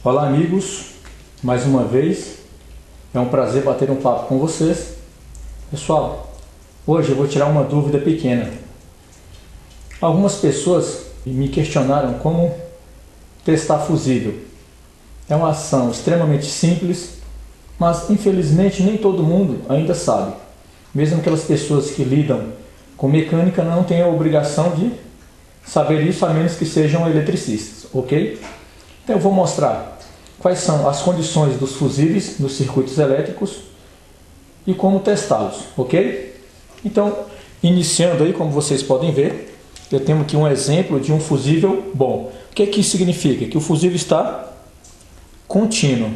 Olá amigos, mais uma vez é um prazer bater um papo com vocês. Pessoal, hoje eu vou tirar uma dúvida pequena. Algumas pessoas me questionaram como testar fusível. É uma ação extremamente simples, mas infelizmente nem todo mundo ainda sabe. Mesmo aquelas pessoas que lidam com mecânica não têm a obrigação de saber isso, a menos que sejam eletricistas, ok? Então eu vou mostrar quais são as condições dos fusíveis nos circuitos elétricos e como testá-los, ok? Então, iniciando aí, como vocês podem ver, eu tenho aqui um exemplo de um fusível bom. O que isso significa? Que o fusível está contínuo.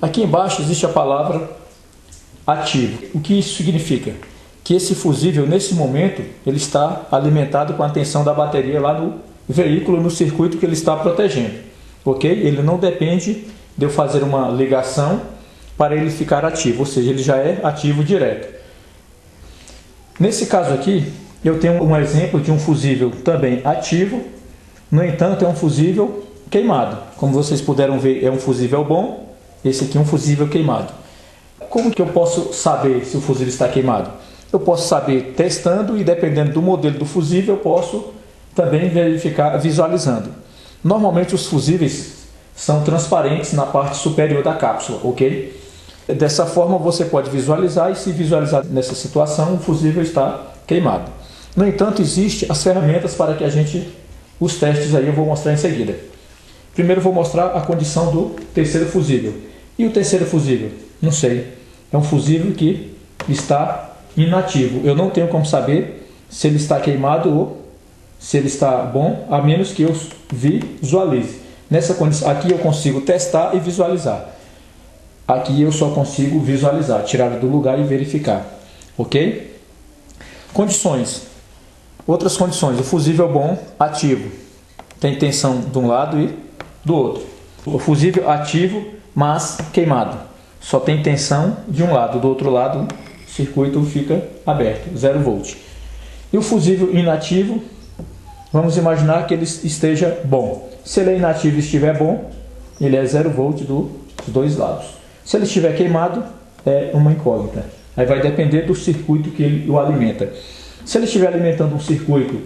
Aqui embaixo existe a palavra ativo. O que isso significa? Que esse fusível, nesse momento, ele está alimentado com a tensão da bateria lá no veículo, no circuito que ele está protegendo, ok? Ele não depende de eu fazer uma ligação para ele ficar ativo, ou seja, ele já é ativo direto. Nesse caso aqui, eu tenho um exemplo de um fusível também ativo, no entanto é um fusível queimado. Como vocês puderam ver, é um fusível bom, esse aqui é um fusível queimado. Como que eu posso saber se o fusível está queimado? Eu posso saber testando e dependendo do modelo do fusível, eu posso também verificar visualizando. Normalmente os fusíveis são transparentes na parte superior da cápsula, ok? Dessa forma você pode visualizar e se visualizar nessa situação, o fusível está queimado. No entanto, existem as ferramentas para que a gente, os testes aí eu vou mostrar em seguida. Primeiro eu vou mostrar a condição do terceiro fusível. E o terceiro fusível? Não sei. É um fusível que está inativo. Eu não tenho como saber se ele está queimado ou se ele está bom, a menos que eu visualize. Nessa condição, aqui eu consigo testar e visualizar. Aqui eu só consigo visualizar, tirar do lugar e verificar. Ok? Condições. Outras condições. O fusível bom, ativo. Tem tensão de um lado e do outro. O fusível ativo, mas queimado. Só tem tensão de um lado. Do outro lado, o circuito fica aberto, 0 volt. E o fusível inativo, vamos imaginar que ele esteja bom. Se ele é inativo e estiver bom, ele é 0 volt dos dois lados. Se ele estiver queimado, é uma incógnita. Aí vai depender do circuito que ele o alimenta. Se ele estiver alimentando um circuito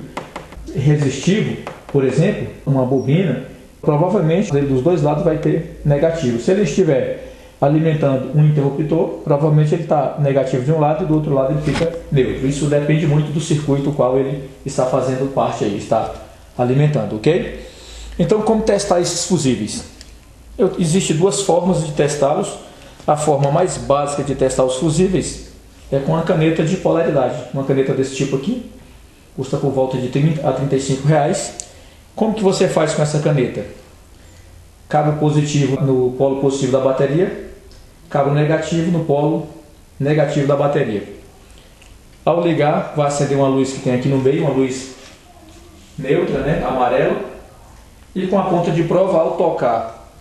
resistivo, por exemplo, uma bobina, provavelmente dos dois lados vai ter negativo. Se ele estiver alimentando um interruptor, provavelmente ele está negativo de um lado e do outro lado ele fica neutro. Isso depende muito do circuito qual ele está fazendo parte aí, está alimentando, ok? Então, como testar esses fusíveis? Existem duas formas de testá-los. A forma mais básica de testar os fusíveis é com a caneta de polaridade. Uma caneta desse tipo aqui, custa por volta de 30 a 35 reais. Como que você faz com essa caneta? Cabo positivo no polo positivo da bateria, cabo negativo no polo negativo da bateria. Ao ligar, vai acender uma luz que tem aqui no meio, uma luz neutra, né, amarela. E com a ponta de prova, ao tocar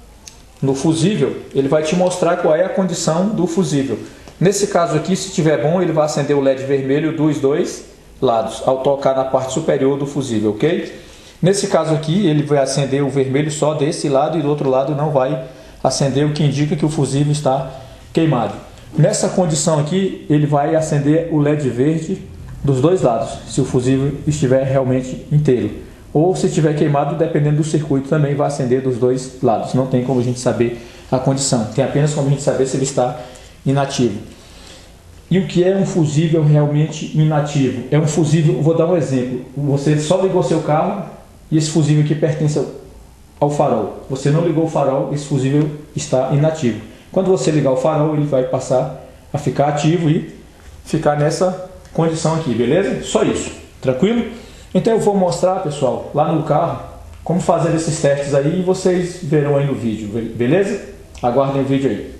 no fusível, ele vai te mostrar qual é a condição do fusível. Nesse caso aqui, se estiver bom, ele vai acender o LED vermelho dos dois lados, ao tocar na parte superior do fusível, ok? Nesse caso aqui, ele vai acender o vermelho só desse lado e do outro lado não vai acender, o que indica que o fusível está queimado. Nessa condição aqui, ele vai acender o LED verde dos dois lados, se o fusível estiver realmente inteiro. Ou se estiver queimado, dependendo do circuito, também vai acender dos dois lados. Não tem como a gente saber a condição. Tem apenas como a gente saber se ele está inativo. E o que é um fusível realmente inativo? É um fusível, vou dar um exemplo. Você só ligou seu carro e esse fusível aqui pertence ao farol. Você não ligou o farol, esse fusível está inativo. Quando você ligar o farol, ele vai passar a ficar ativo e ficar nessa condição aqui, beleza? Só isso. Tranquilo? Então eu vou mostrar, pessoal, lá no carro, como fazer esses testes aí e vocês verão aí no vídeo, beleza? Aguardem o vídeo aí.